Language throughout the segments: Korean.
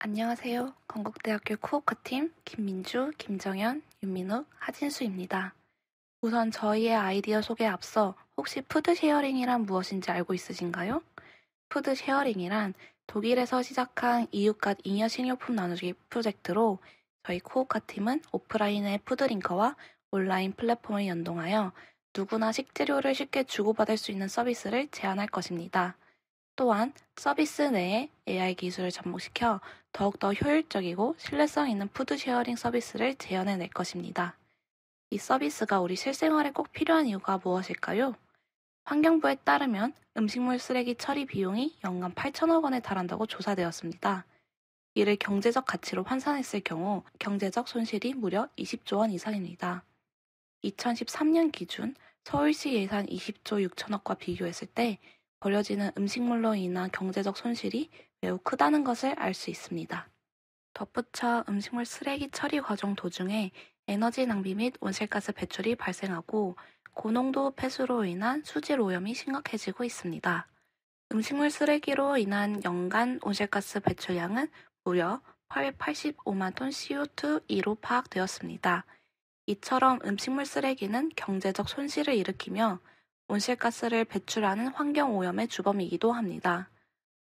안녕하세요. 건국대학교 코오카팀 김민주, 김정현, 윤민욱, 하진수입니다. 우선 저희의 아이디어 소개에 앞서 혹시 푸드 쉐어링이란 무엇인지 알고 있으신가요? 푸드 쉐어링이란 독일에서 시작한 이웃 간 잉여 식료품 나누기 프로젝트로 저희 코오카팀은 오프라인의 푸드링커와 온라인 플랫폼을 연동하여 누구나 식재료를 쉽게 주고받을 수 있는 서비스를 제안할 것입니다. 또한 서비스 내에 AI 기술을 접목시켜 더욱더 효율적이고 신뢰성 있는 푸드 쉐어링 서비스를 재현해낼 것입니다. 이 서비스가 우리 실생활에 꼭 필요한 이유가 무엇일까요? 환경부에 따르면 음식물 쓰레기 처리 비용이 연간 8천억 원에 달한다고 조사되었습니다. 이를 경제적 가치로 환산했을 경우 경제적 손실이 무려 20조 원 이상입니다. 2013년 기준 서울시 예산 20조 6천억과 비교했을 때 버려지는 음식물로 인한 경제적 손실이 매우 크다는 것을 알 수 있습니다. 덧붙여 음식물 쓰레기 처리 과정 도중에 에너지 낭비 및 온실가스 배출이 발생하고 고농도 폐수로 인한 수질 오염이 심각해지고 있습니다. 음식물 쓰레기로 인한 연간 온실가스 배출량은 무려 885만 톤 CO2로 파악되었습니다. 이처럼 음식물 쓰레기는 경제적 손실을 일으키며 온실가스를 배출하는 환경오염의 주범이기도 합니다.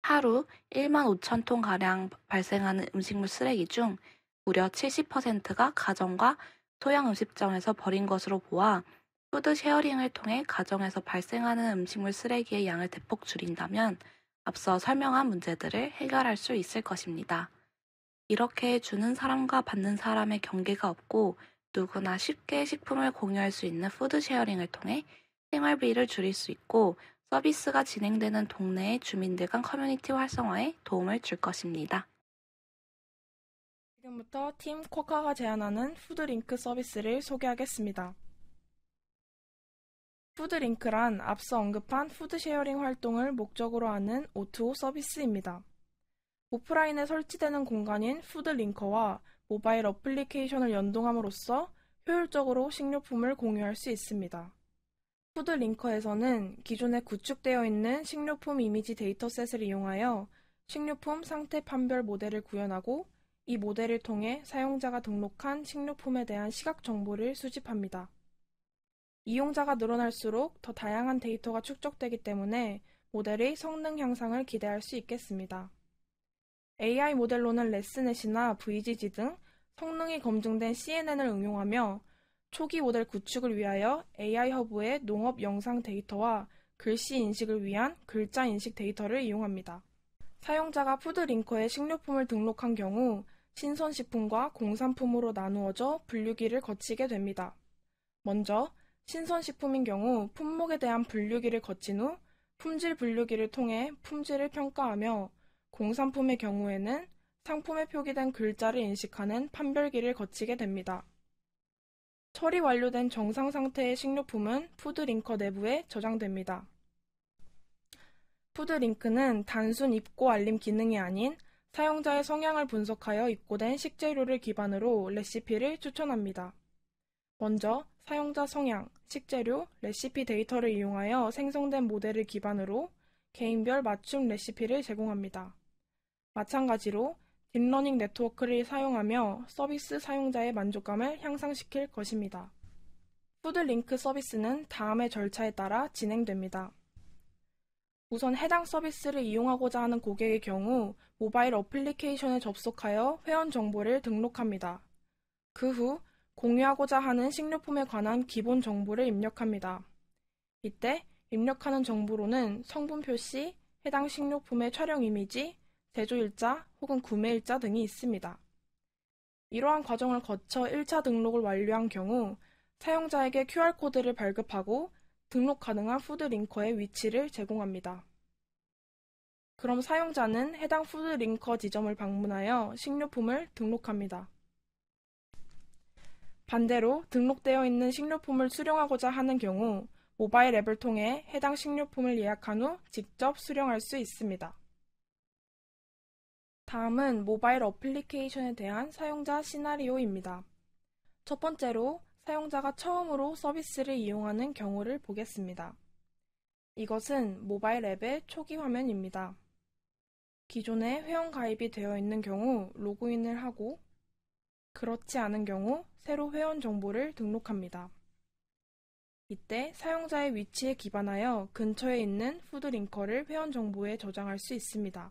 하루 1만 5천 톤가량 발생하는 음식물 쓰레기 중 무려 70%가 가정과 소형 음식점에서 버린 것으로 보아 푸드 쉐어링을 통해 가정에서 발생하는 음식물 쓰레기의 양을 대폭 줄인다면 앞서 설명한 문제들을 해결할 수 있을 것입니다. 이렇게 주는 사람과 받는 사람의 경계가 없고 누구나 쉽게 식품을 공유할 수 있는 푸드 쉐어링을 통해 생활비를 줄일 수 있고 서비스가 진행되는 동네의 주민들 간 커뮤니티 활성화에 도움을 줄 것입니다. 지금부터 팀 코카가 제안하는 푸드링크 서비스를 소개하겠습니다. 푸드링크란 앞서 언급한 푸드 쉐어링 활동을 목적으로 하는 O2O 서비스입니다. 오프라인에 설치되는 공간인 푸드링커와 모바일 어플리케이션을 연동함으로써 효율적으로 식료품을 공유할 수 있습니다. 푸드링커에서는 기존에 구축되어 있는 식료품 이미지 데이터셋을 이용하여 식료품 상태 판별 모델을 구현하고 이 모델을 통해 사용자가 등록한 식료품에 대한 시각 정보를 수집합니다. 이용자가 늘어날수록 더 다양한 데이터가 축적되기 때문에 모델의 성능 향상을 기대할 수 있겠습니다. AI 모델로는 레스넷이나 VGG 등 성능이 검증된 CNN을 응용하며 초기 모델 구축을 위하여 AI 허브의 농업 영상 데이터와 글씨 인식을 위한 글자 인식 데이터를 이용합니다. 사용자가 푸드링커에 식료품을 등록한 경우 신선식품과 공산품으로 나누어져 분류기를 거치게 됩니다. 먼저 신선식품인 경우 품목에 대한 분류기를 거친 후 품질 분류기를 통해 품질을 평가하며 공산품의 경우에는 상품에 표기된 글자를 인식하는 판별기를 거치게 됩니다. 처리 완료된 정상 상태의 식료품은 푸드링커 내부에 저장됩니다. 푸드링크는 단순 입고 알림 기능이 아닌 사용자의 성향을 분석하여 입고된 식재료를 기반으로 레시피를 추천합니다. 먼저 사용자 성향, 식재료, 레시피 데이터를 이용하여 생성된 모델을 기반으로 개인별 맞춤 레시피를 제공합니다. 마찬가지로 딥러닝 네트워크를 사용하며 서비스 사용자의 만족감을 향상시킬 것입니다. 푸드링크 서비스는 다음의 절차에 따라 진행됩니다. 우선 해당 서비스를 이용하고자 하는 고객의 경우 모바일 어플리케이션에 접속하여 회원 정보를 등록합니다. 그 후 공유하고자 하는 식료품에 관한 기본 정보를 입력합니다. 이때 입력하는 정보로는 성분 표시, 해당 식료품의 촬영 이미지, 제조일자 혹은 구매일자 등이 있습니다. 이러한 과정을 거쳐 1차 등록을 완료한 경우 사용자에게 QR코드를 발급하고 등록 가능한 푸드링커의 위치를 제공합니다. 그럼 사용자는 해당 푸드링커 지점을 방문하여 식료품을 등록합니다. 반대로 등록되어 있는 식료품을 수령하고자 하는 경우 모바일 앱을 통해 해당 식료품을 예약한 후 직접 수령할 수 있습니다. 다음은 모바일 어플리케이션에 대한 사용자 시나리오입니다. 첫 번째로 사용자가 처음으로 서비스를 이용하는 경우를 보겠습니다. 이것은 모바일 앱의 초기 화면입니다. 기존에 회원가입이 되어 있는 경우 로그인을 하고 그렇지 않은 경우 새로 회원 정보를 등록합니다. 이때 사용자의 위치에 기반하여 근처에 있는 푸드링커를 회원 정보에 저장할 수 있습니다.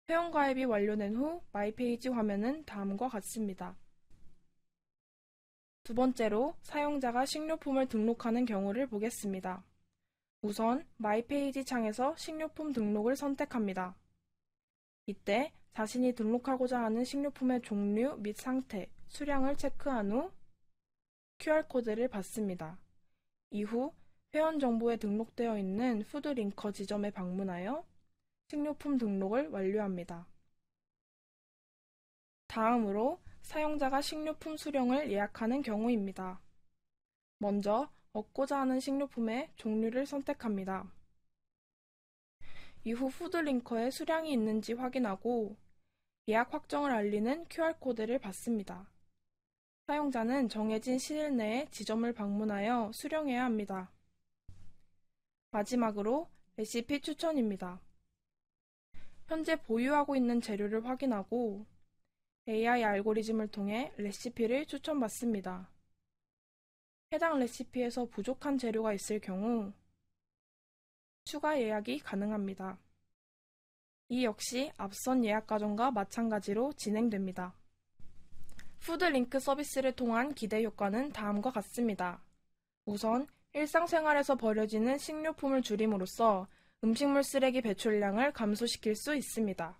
회원가입이 완료된 후 마이페이지 화면은 다음과 같습니다. 두 번째로 사용자가 식료품을 등록하는 경우를 보겠습니다. 우선 마이페이지 창에서 식료품 등록을 선택합니다. 이때 자신이 등록하고자 하는 식료품의 종류 및 상태, 수량을 체크한 후 QR코드를 받습니다. 이후 회원 정보에 등록되어 있는 푸드링커 지점에 방문하여 식료품 등록을 완료합니다. 다음으로 사용자가 식료품 수령을 예약하는 경우입니다. 먼저 얻고자 하는 식료품의 종류를 선택합니다. 이후 푸드링커에 수량이 있는지 확인하고 예약 확정을 알리는 QR코드를 받습니다. 사용자는 정해진 시일 내에 지점을 방문하여 수령해야 합니다. 마지막으로 레시피 추천입니다. 현재 보유하고 있는 재료를 확인하고 AI 알고리즘을 통해 레시피를 추천받습니다. 해당 레시피에서 부족한 재료가 있을 경우 추가 예약이 가능합니다. 이 역시 앞선 예약 과정과 마찬가지로 진행됩니다. 푸드링크 서비스를 통한 기대 효과는 다음과 같습니다. 우선 일상생활에서 버려지는 식료품을 줄임으로써 음식물 쓰레기 배출량을 감소시킬 수 있습니다.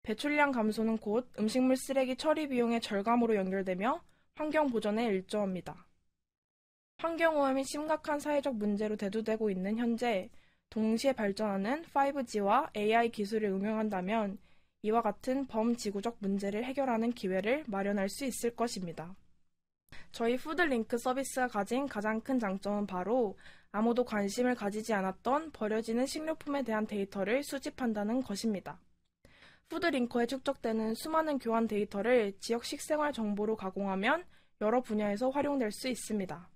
배출량 감소는 곧 음식물 쓰레기 처리 비용의 절감으로 연결되며 환경 보전에 일조합니다. 환경오염이 심각한 사회적 문제로 대두되고 있는 현재 동시에 발전하는 5G와 AI 기술을 응용한다면 이와 같은 범지구적 문제를 해결하는 기회를 마련할 수 있을 것입니다. 저희 푸드링크 서비스가 가진 가장 큰 장점은 바로 아무도 관심을 가지지 않았던 버려지는 식료품에 대한 데이터를 수집한다는 것입니다. 푸드링커에 축적되는 수많은 교환 데이터를 지역 식생활 정보로 가공하면 여러 분야에서 활용될 수 있습니다.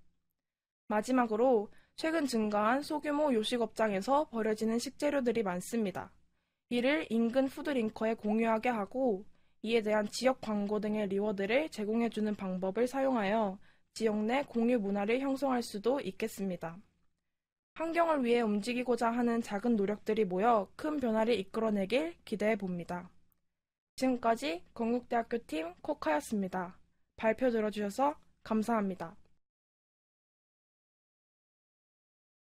마지막으로 최근 증가한 소규모 요식업장에서 버려지는 식재료들이 많습니다. 이를 인근 푸드링커에 공유하게 하고 이에 대한 지역 광고 등의 리워드를 제공해주는 방법을 사용하여 지역 내 공유 문화를 형성할 수도 있겠습니다. 환경을 위해 움직이고자 하는 작은 노력들이 모여 큰 변화를 이끌어내길 기대해 봅니다. 지금까지 건국대학교 팀 코카였습니다. 발표 들어주셔서 감사합니다.